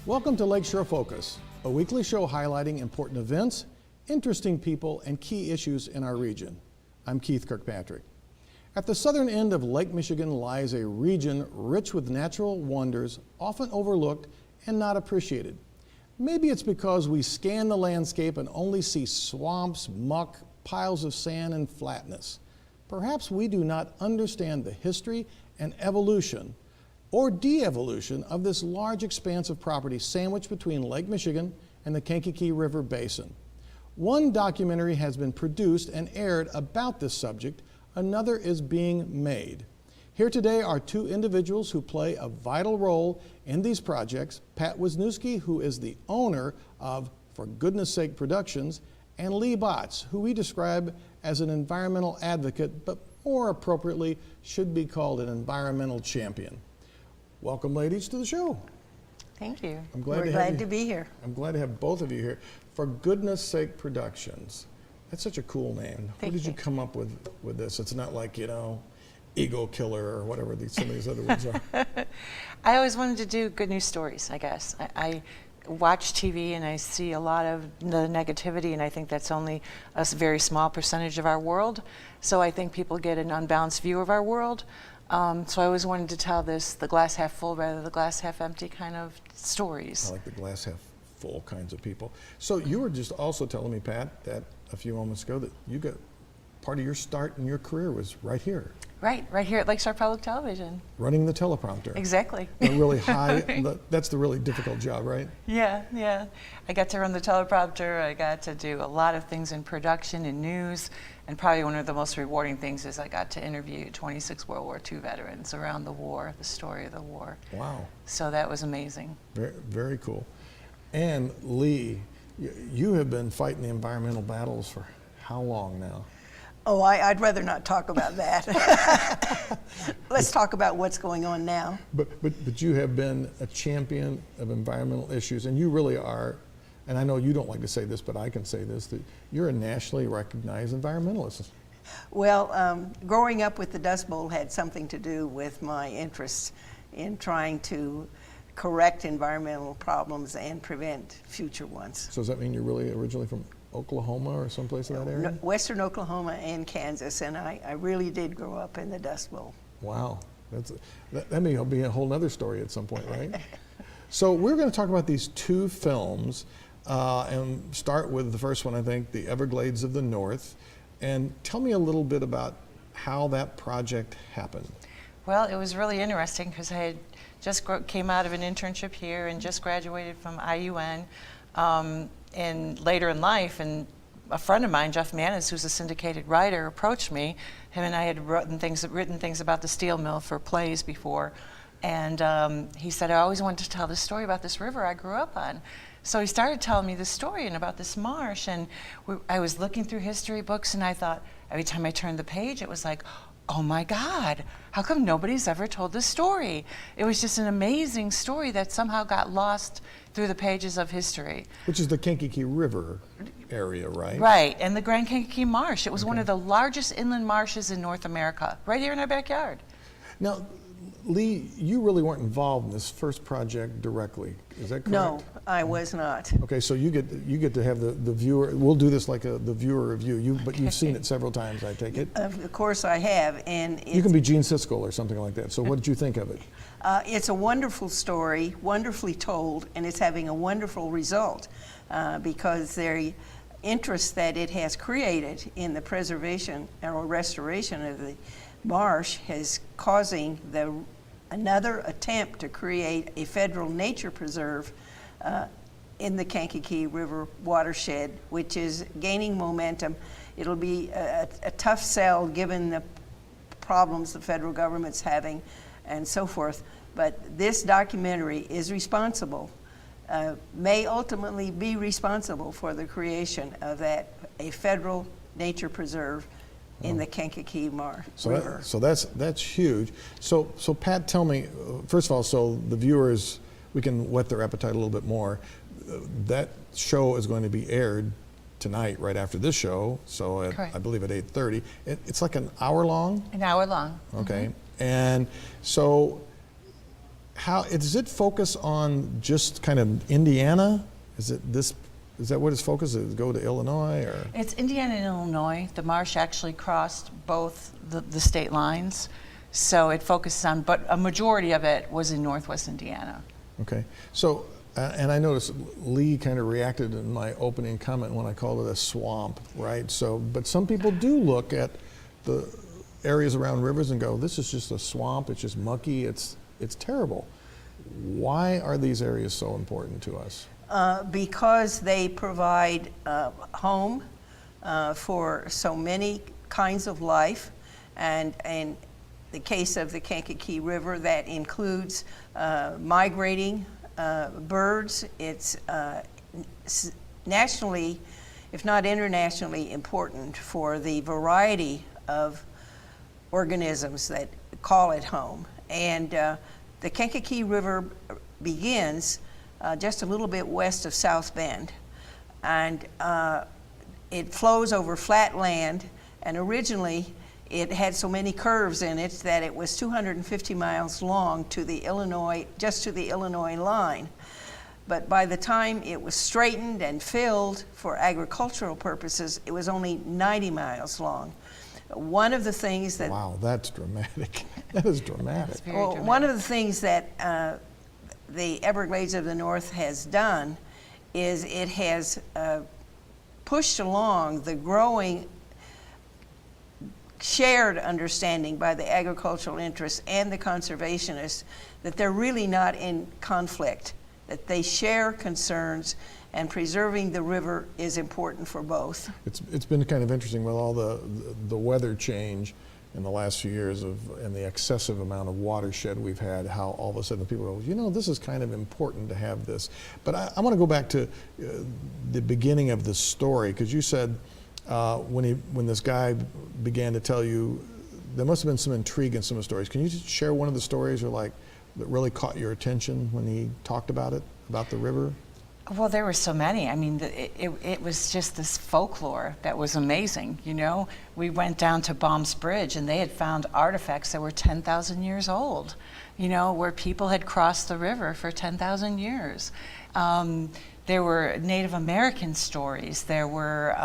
Welcome to Lakeshore Focus, a weekly show highlighting important events, interesting people, and key issues in our region. I'm Keith Kirkpatrick. At the southern end of Lake Michigan lies a region rich with natural wonders, often overlooked and not appreciated. Maybe it's because we scan the landscape and only see swamps, muck, piles of sand, and flatness. Perhaps we do not understand the history and evolution or de-evolution of this large expanse of property sandwiched between Lake Michigan and the Kankakee River Basin. One documentary has been produced and aired about this subject. Another is being made. Here today are two individuals who play a vital role in these projects: Pat Wisniewski, who is the owner of For Goodness Sake Productions, and Lee Botts, who we describe as an environmental advocate, but more appropriately should be called an environmental champion. Welcome, ladies, to the show. Thank you. We're glad to be here. I'm glad to have both of you here. For Goodness Sake Productions. That's such a cool name. Who did you come up with this? It's not like, you know, Ego Killer or whatever some of these other ones are. I always wanted to do good news stories, I guess. I watch TV and I see a lot of the negativity, and I think that's only a very small percentage of our world. So I think people get an unbalanced view of our world. So I always wanted to tell the glass half full rather than the glass half empty kind of stories. I like the glass half full kinds of people. So you were just also telling me, Pat, that a few moments ago that you got part of your start in your career was right here. Right here at Lakeshore Public Television. Running the teleprompter. Exactly. The really high, that's the really difficult job, right? Yeah. I got to run the teleprompter. I got to do a lot of things in production and news. And probably one of the most rewarding things is I got to interview 26 World War II veterans around the war, the story of the war. Wow. So that was amazing. Very, very cool. And Lee, you have been fighting the environmental battles for how long now? Oh, I'd rather not talk about that. Let's talk about what's going on now. But you have been a champion of environmental issues, and you really are, and I know you don't like to say this, but I can say this, that you're a nationally recognized environmentalist. Well, growing up with the Dust Bowl had something to do with my interest in trying to correct environmental problems and prevent future ones. So does that mean you're really originally from Oklahoma or someplace in that area? Western Oklahoma and Kansas, and I really did grow up in the Dust Bowl. Wow, that may be a whole nother story at some point, right? So we're going to talk about these two films and start with the first one, I think, The Everglades of the North. And tell me a little bit about how that project happened. Well, it was really interesting because I had just came out of an internship here and just graduated from IUN. And later in life, and a friend of mine, Jeff Manis, who's a syndicated writer, approached me. Him and I had written things about the steel mill for plays before. And he said, I always wanted to tell this story about this river I grew up on. So he started telling me this story and about this marsh. And I was looking through history books, and I thought, every time I turned the page, it was like, oh my God, how come nobody's ever told this story? It was just an amazing story that somehow got lost through the pages of history. Which is the Kankakee River area, right? Right, and the Grand Kankakee Marsh. It was one of the largest inland marshes in North America, right here in our backyard. Now, Lee, you really weren't involved in this first project directly, is that correct? No, I was not. Okay, so you get to have the viewer. We'll do this like the viewer review. But you've seen it several times, I take it. Of course, I have, and you can be Gene Siskel or something like that. So what did you think of it? It's a wonderful story, wonderfully told, and it's having a wonderful result because the interest that it has created in the preservation or restoration of the marsh is causing another attempt to create a federal nature preserve in the Kankakee River watershed, which is gaining momentum. It'll be a tough sell given the problems the federal government's having and so forth, but this documentary is responsible, may ultimately be responsible for the creation of a federal nature preserve in the Kankakee River. So that's huge. So Pat, tell me, first of all, so the viewers, we can whet their appetite a little bit more. That show is going to be aired tonight, right after this show. So I believe at 8:30. It's like an hour long. An hour long. Okay, and so how does it focus on just kind of Indiana? Is that what its focus is? Go to Illinois or? It's Indiana and Illinois. The marsh actually crossed both the state lines, so it focuses on, but a majority of it was in Northwest Indiana. Okay, so, and I noticed Lee kind of reacted in my opening comment when I called it a swamp, right? So, but some people do look at the areas around rivers and go, this is just a swamp, it's just mucky, it's terrible. Why are these areas so important to us? Because they provide home for so many kinds of life, and in the case of the Kankakee River, that includes migrating birds. It's nationally, if not internationally, important for the variety of organisms that call it home. And the Kankakee River begins just a little bit west of South Bend, and it flows over flat land, and originally it had so many curves in it that it was 250 miles long to the Illinois, just to the Illinois line. But by the time it was straightened and filled for agricultural purposes, it was only 90 miles long. One of the things that... Wow, that's dramatic. That is dramatic. Well, dramatic. one of the things that the Everglades of the North has done is it has pushed along the growing shared understanding by the agricultural interests and the conservationists that they're really not in conflict, that they share concerns, and preserving the river is important for both. It's been kind of interesting with all the weather change in the last few years and the excessive amount of watershed we've had, how all of a sudden people go, you know, this is kind of important to have this. But I want to go back to the beginning of the story, because you said when this guy began to tell you, there must have been some intrigue in some of the stories. Can you just share one of the stories that really caught your attention when he talked about it, about the river? Well, there were so many. I mean, it was just this folklore that was amazing, you know? We went down to Baum's Bridge, and they had found artifacts that were 10,000 years old, you know, where people had crossed the river for 10,000 years. There were Native American stories. There were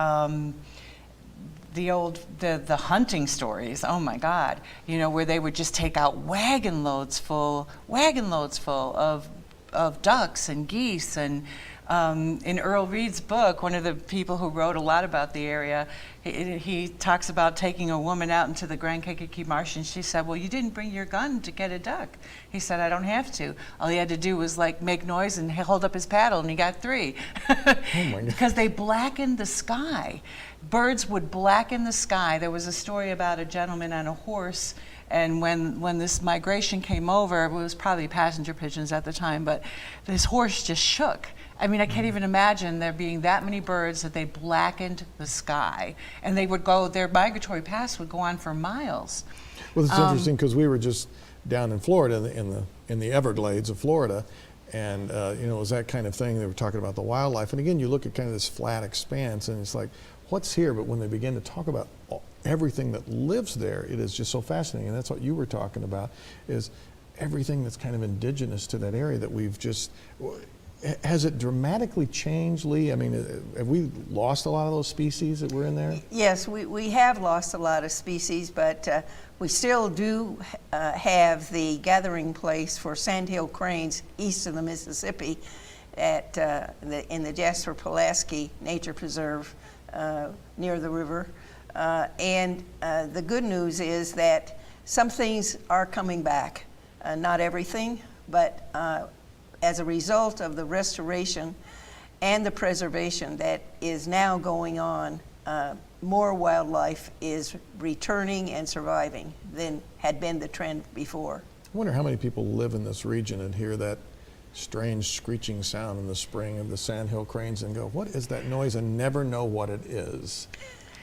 the hunting stories, oh my God, you know, where they would just take out wagon loads full of ducks and geese. And in Earl Reed's book, one of the people who wrote a lot about the area, he talks about taking a woman out into the Grand Kankakee Marsh, and she said, well, you didn't bring your gun to get a duck. He said, I don't have to. All he had to do was like make noise and hold up his paddle, and he got 3. Oh my God. Because they blackened the sky. Birds would blacken the sky. There was a story about a gentleman on a horse, and when this migration came over, it was probably passenger pigeons at the time, but this horse just shook. I mean, I can't even imagine there being that many birds that they blackened the sky. And they would go, their migratory paths would go on for miles. Well, it's interesting because we were just down in Florida, in the Everglades of Florida, and you know, it was that kind of thing. They were talking about the wildlife, and again, you look at kind of this flat expanse, and it's like, what's here? But when they begin to talk about everything that lives there, it is just so fascinating. And that's what you were talking about, is everything that's kind of indigenous to that area that we've just... Has it dramatically changed, Lee? I mean, have we lost a lot of those species that were in there? Yes, we have lost a lot of species, but we still do have the gathering place for sandhill cranes east of the Mississippi in the Jasper-Pulaski Nature Preserve near the river. And the good news is that some things are coming back. Not everything, but as a result of the restoration and the preservation that is now going on, more wildlife is returning and surviving than had been the trend before. I wonder how many people live in this region and hear that strange screeching sound in the spring of the sandhill cranes and go, what is that noise, and never know what it is.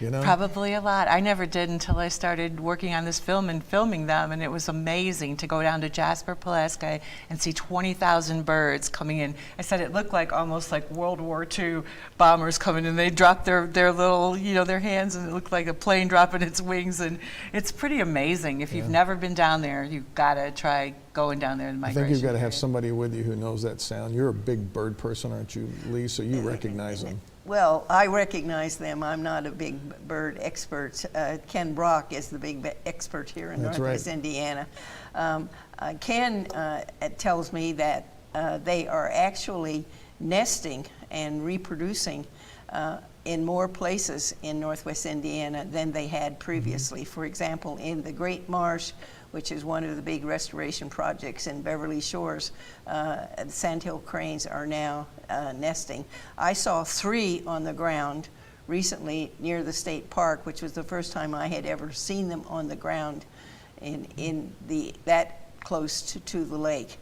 you know? Probably a lot. I never did until I started working on this film and filming them, and it was amazing to go down to Jasper, Pulaski, and see 20,000 birds coming in. I said it looked like almost like World War II bombers coming in. They dropped their little, their hands, and it looked like a plane dropping its wings, and it's pretty amazing. If you've never been down there, you've got to try going down there in the I migration think you've got to have period. somebody with you who knows that sound. You're a big bird person, aren't you, Lee? So you recognize them. Well, I recognize them. I'm not a big bird expert. Ken Brock is the big expert here in That's Northwest right. Indiana. Ken tells me that they are actually nesting and reproducing in more places in Northwest Indiana than they had previously. For example, in the Great Marsh, which is one of the big restoration projects in Beverly Shores, the sandhill cranes are now nesting. I saw 3 on the ground recently near the state park, which was the first time I had ever seen them on the ground in that close to the lake.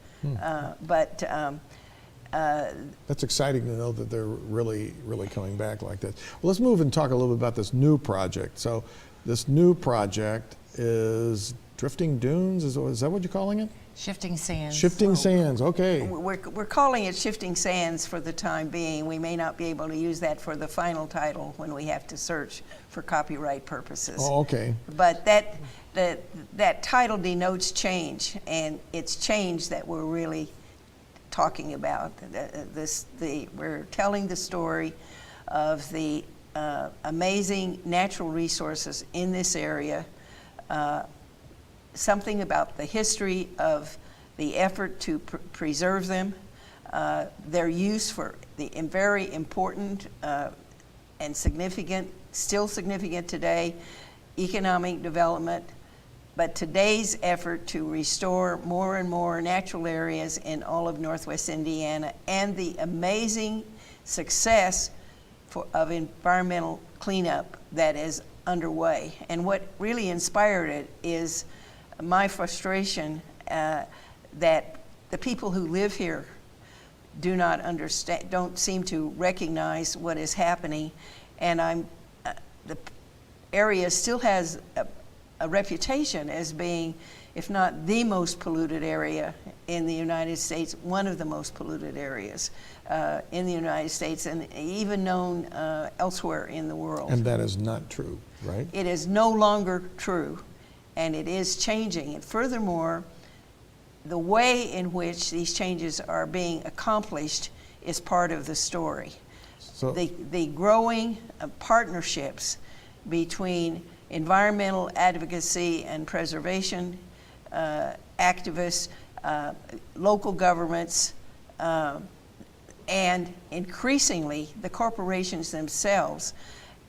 That's exciting to know that they're really, really coming back like this. Well, let's move and talk a little bit about this new project. So this new project is Drifting Dunes, is that what you're calling it? Shifting sands. Shifting Sands, okay. We're calling it Shifting Sands for the time being. We may not be able to use that for the final title when we have to search for copyright purposes. Oh, okay. But that title denotes change, and it's change that we're really talking about. We're telling the story of the amazing natural resources in this area, something about the history of the effort to preserve them, their use for the very important and significant, still significant today, economic development, but today's effort to restore more and more natural areas in all of Northwest Indiana, and the amazing success of environmental cleanup that is underway. And what really inspired it is my frustration that the people who live here do not understand, don't seem to recognize what is happening, and the area still has a reputation as being, if not the most polluted area in the United States, one of the most polluted areas in the United States, and even known elsewhere in the world. And that is not true, right? It is no longer true, and it is changing. And furthermore, the way in which these changes are being accomplished is part of the story. So, The growing partnerships between environmental advocacy and preservation activists, local governments, and increasingly the corporations themselves,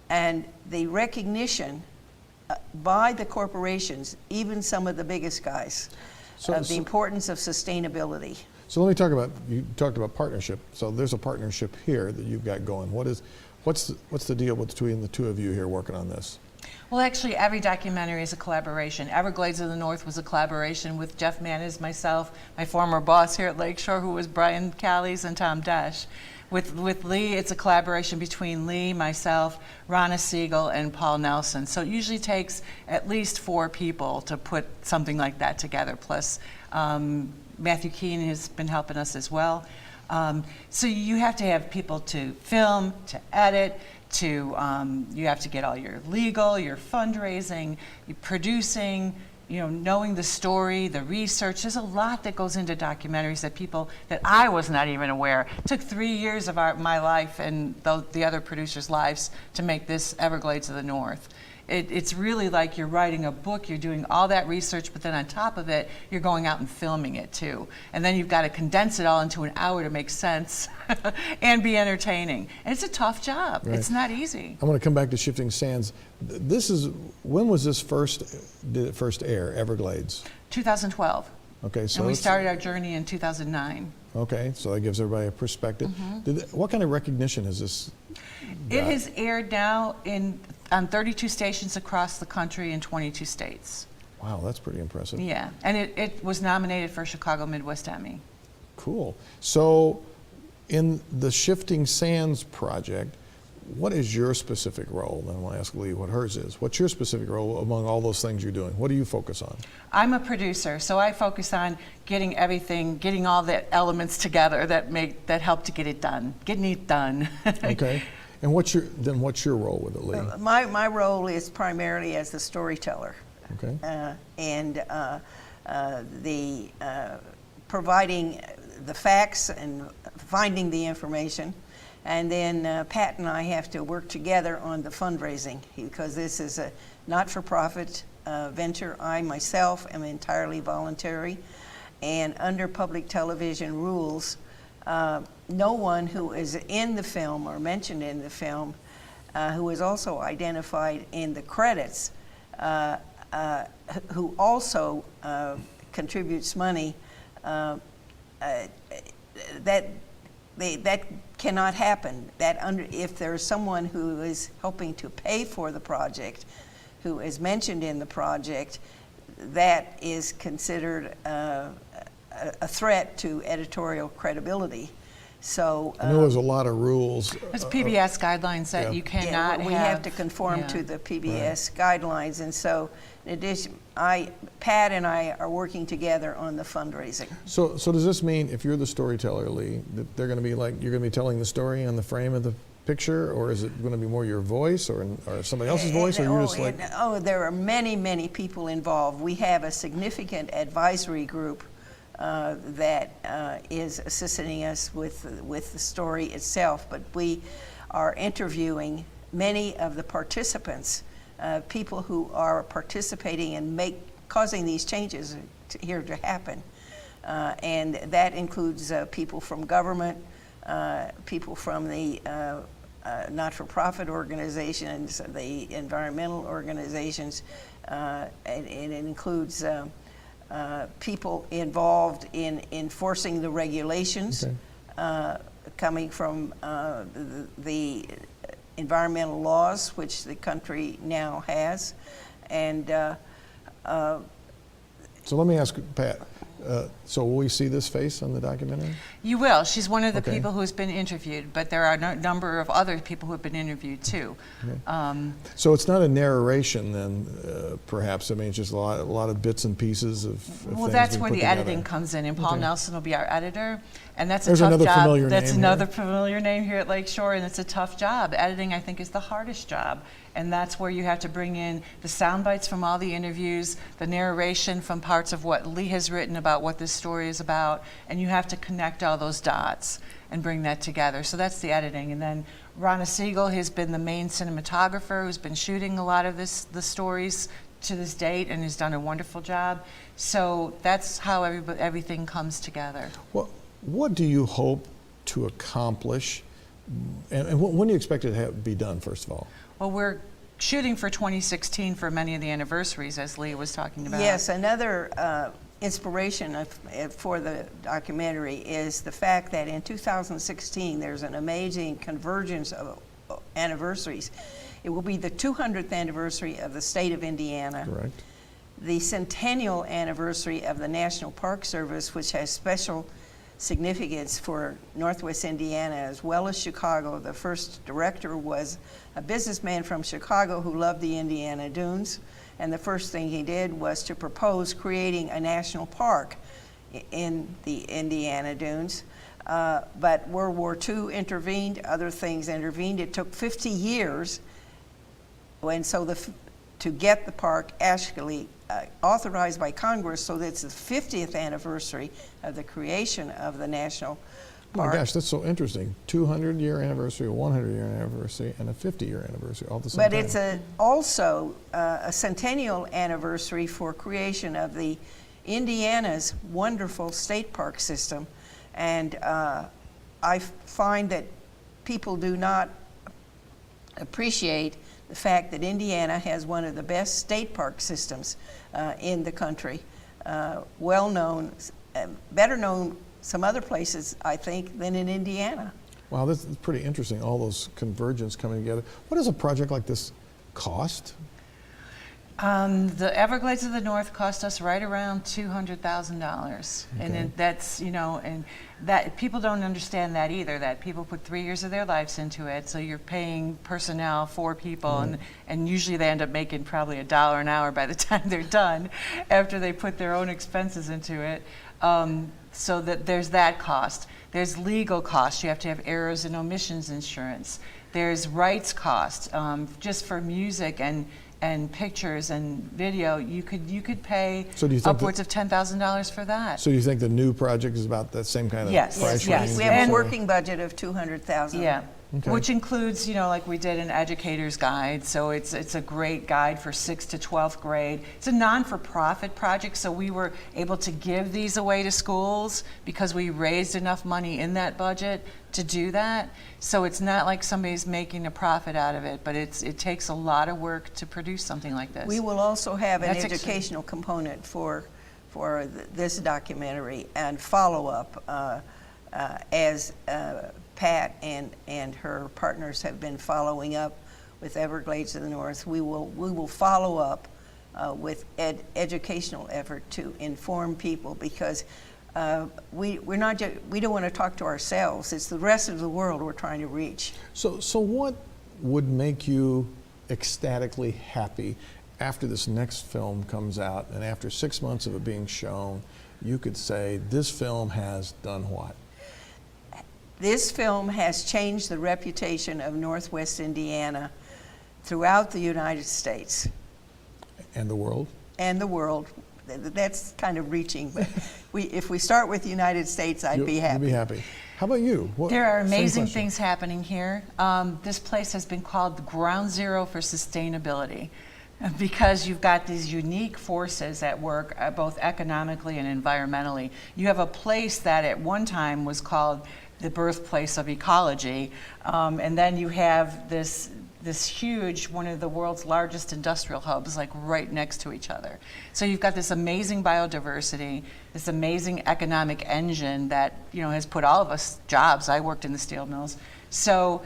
and the recognition by the corporations, even some of the biggest guys, of the importance of sustainability. So let me talk about, you talked about partnership. So there's a partnership here that you've got going. What's the deal between the two of you here working on this? Well, actually, every documentary is a collaboration. Everglades of the North was a collaboration with Jeff Mannes, myself, my former boss here at Lakeshore, who was Brian Callies, and Tom Desch. With Lee, it's a collaboration between Lee, myself, Ronna Siegel, and Paul Nelson. So it usually takes at least 4 people to put something like that together, plus Matthew Keene has been helping us as well. So you have to have people to film, to edit, you have to get all your legal, your fundraising, your producing, knowing the story, the research. There's a lot that goes into documentaries that I was not even aware. It took 3 years of my life and the other producers' lives to make this Everglades of the North. It's really like you're writing a book, you're doing all that research, but then on top of it, you're going out and filming it too. And then you've got to condense it all into an hour to make sense and be entertaining. And it's a tough job. Right. It's not easy. I want to come back to Shifting Sands. When was this did it first air, Everglades? 2012. Okay, so And we started our journey in 2009. Okay, so that gives everybody a perspective. What kind of recognition is this? It has aired now on 32 stations across the country in 22 states. Wow, that's pretty impressive. Yeah, and it was nominated for a Chicago Midwest Emmy. Cool. So in the Shifting Sands project, what is your specific role? Then I want to ask Lee what hers is. What's your specific role among all those things you're doing? What do you focus on? I'm a producer, so I focus on getting everything, getting all the elements together that help to get it done, getting it done. Okay. And what's your role with it, Lee? My role is primarily as the storyteller. Okay. Providing the facts and finding the information. And then Pat and I have to work together on the fundraising because this is a not-for-profit venture. I myself am entirely voluntary, and under public television rules, no one who is in the film or mentioned in the film, who is also identified in the credits, who also contributes money, that cannot happen. If there's someone who is helping to pay for the project, who is mentioned in the project, that is considered a threat to editorial credibility. So I know there's a lot of rules. There's PBS guidelines that you cannot we have to conform to the PBS guidelines, and so in addition, Pat and I are working together on the fundraising. So does this mean if you're the storyteller, Lee, that they're going to be like, you're going to be telling the story on the frame of the picture, or is it going to be more your voice or somebody else's voice, or you're just like? There are many people involved. We have a significant advisory group that is assisting us with the story itself, but we are interviewing many of the participants, people who are participating and causing these changes here to happen. And that includes people from government, people from the not-for-profit organizations, the environmental organizations, and it includes people involved in enforcing the regulations, coming from the environmental laws, which the country now has. And so let me ask Pat, so will we see this face on the documentary? You will. She's one of the people who's been interviewed, but there are a number of other people who have been interviewed too. Okay. So it's not a narration then, perhaps. I mean, it's just a lot of bits and pieces of well, things that's being where put the together. editing comes in, and Paul Nelson will be our editor, and that's There's a tough another job. familiar That's name another here. familiar name here at Lakeshore, and it's a tough job. Editing, I think, is the hardest job. And that's where you have to bring in the sound bites from all the interviews, the narration from parts of what Lee has written about what this story is about, and you have to connect all those dots and bring that together. So that's the editing. And then Rana Siegel has been the main cinematographer who's been shooting a lot of the stories to this date and has done a wonderful job. So that's how everything comes together. Well, what do you hope to accomplish, and when do you expect it to be done, first of all? Well, we're shooting for 2016 for many of the anniversaries, as Lee was talking about. yes, another inspiration for the documentary is the fact that in 2016 there's an amazing convergence of anniversaries. It will be the 200th anniversary of the state of Indiana. Correct. The centennial anniversary of the National Park Service, which has special significance for Northwest Indiana as well as Chicago. The first director was a businessman from Chicago who loved the Indiana Dunes, and the first thing he did was to propose creating a national park in the Indiana Dunes. But World War II intervened, other things intervened. It took 50 years, and so to get the park actually authorized by Congress, so that it's the 50th anniversary of the creation of the national park. Oh my gosh, that's so interesting. 200-year anniversary, a 100-year anniversary, and a 50-year anniversary all at the same time. But it's also a centennial anniversary for creation of the Indiana's wonderful state park system. And I find that people do not appreciate the fact that Indiana has one of the best state park systems in the country. Well known, better known some other places, I think, than in Indiana. Wow, this is pretty interesting, all those convergence coming together. What does a project like this cost? The Everglades of the North cost us right around $200,000, and that's, and that people don't understand that either. That people put 3 years of their lives into it, so you're paying personnel, 4 people, and usually they end up making probably $1 an hour by the time they're done, after they put their own expenses into it. So that there's that cost. There's legal costs. You have to have errors and omissions insurance. There's rights costs, just for music and pictures and video. You could pay upwards of $10,000 for that. So you think the new project is about that same kind of Yes. price Yes. range? We have a working budget of $200,000. Yeah. Okay. Which includes, like we did an educator's guide, so it's a great guide for 6th to 12th grade. It's a non-for-profit project, so we were able to give these away to schools because we raised enough money in that budget to do that. So it's not like somebody's making a profit out of it, but it takes a lot of work to produce something like this. We will also have an That's educational component for this documentary and follow-up as Pat and her partners have been following up with Everglades of the North. We will follow up with educational effort to inform people, because we don't want to talk to ourselves. It's the rest of the world we're trying to reach. So what would make you ecstatically happy after this next film comes out, and after 6 months of it being shown, you could say this film has done what? This film has changed the reputation of Northwest Indiana throughout the United States. And the world? And the world. That's kind of reaching, but if we start with the United States, I'd be happy. You'd be happy. How about you? There are amazing things happening here. This place has been called the ground zero for sustainability, because you've got these unique forces at work, both economically and environmentally. You have a place that at one time was called the birthplace of ecology, and then you have this huge, one of the world's largest industrial hubs, like right next to each other. So you've got this amazing biodiversity, this amazing economic engine that has put all of us jobs. I worked in the steel mills. So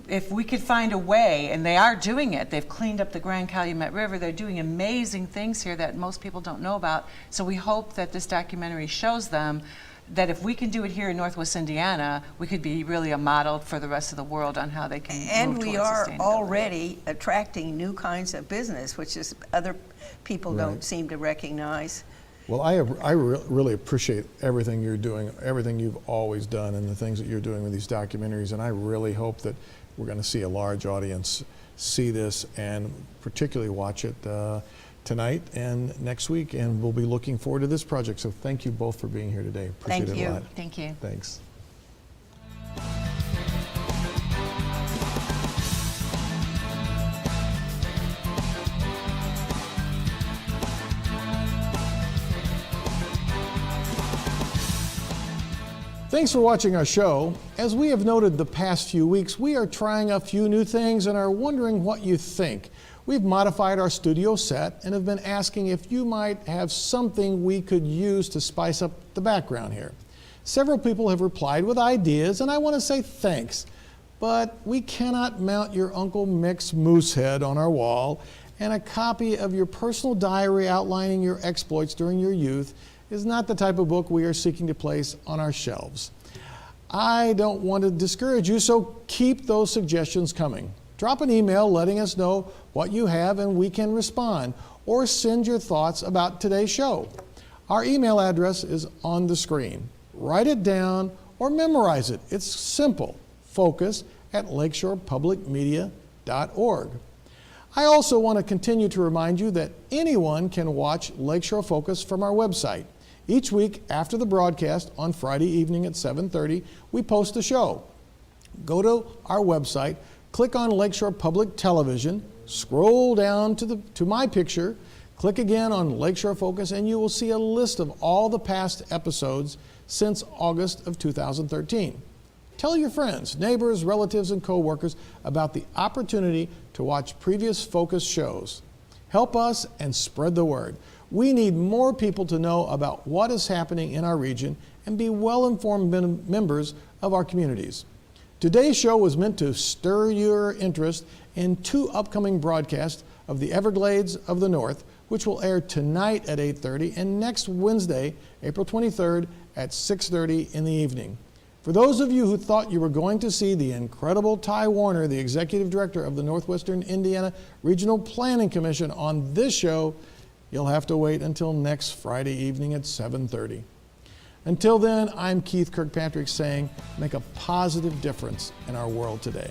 if we could find a way, and they are doing it, they've cleaned up the Grand Calumet River, they're doing amazing things here that most people don't know about. So we hope that this documentary shows them that if we can do it here in Northwest Indiana, we could be really a model for the rest of the world on how they can move And we towards are sustainability. already attracting new kinds of business, which is other people don't seem to recognize. Well, I really appreciate everything you're doing, everything you've always done, and the things that you're doing with these documentaries, and I really hope that we're going to see a large audience see this and particularly watch it tonight and next week, and we'll be looking forward to this project. So thank you both for being here today. Appreciate Thank it you. a lot. Thank you. Thanks. Thanks for watching our show. As we have noted the past few weeks, we are trying a few new things and are wondering what you think. We've modified our studio set and have been asking if you might have something we could use to spice up the background here. Several people have replied with ideas, and I want to say thanks. But we cannot mount your Uncle Mick's moose head on our wall, and a copy of your personal diary outlining your exploits during your youth is not the type of book we are seeking to place on our shelves. I don't want to discourage you, so keep those suggestions coming. Drop an email letting us know what you have and we can respond, or send your thoughts about today's show. Our email address is on the screen. Write it down or memorize it. It's simple. focus@lakeshorepublicmedia.org. I also want to continue to remind you that anyone can watch Lakeshore Focus from our website. Each week after the broadcast on Friday evening at 7:30, we post a show. Go to our website, click on Lakeshore Public Television, scroll down to my picture, click again on Lakeshore Focus, and you will see a list of all the past episodes since August of 2013. Tell your friends, neighbors, relatives, and coworkers about the opportunity to watch previous Focus shows. Help us and spread the word. We need more people to know about what is happening in our region and be well-informed members of our communities. Today's show was meant to stir your interest in 2 upcoming broadcasts of the Everglades of the North, which will air tonight at 8:30 and next Wednesday, April 23rd at 6:30 in the evening. For those of you who thought you were going to see the incredible Ty Warner, the Executive Director of the Northwestern Indiana Regional Planning Commission, on this show, you'll have to wait until next Friday evening at 7:30. Until then, I'm Keith Kirkpatrick saying, make a positive difference in our world today.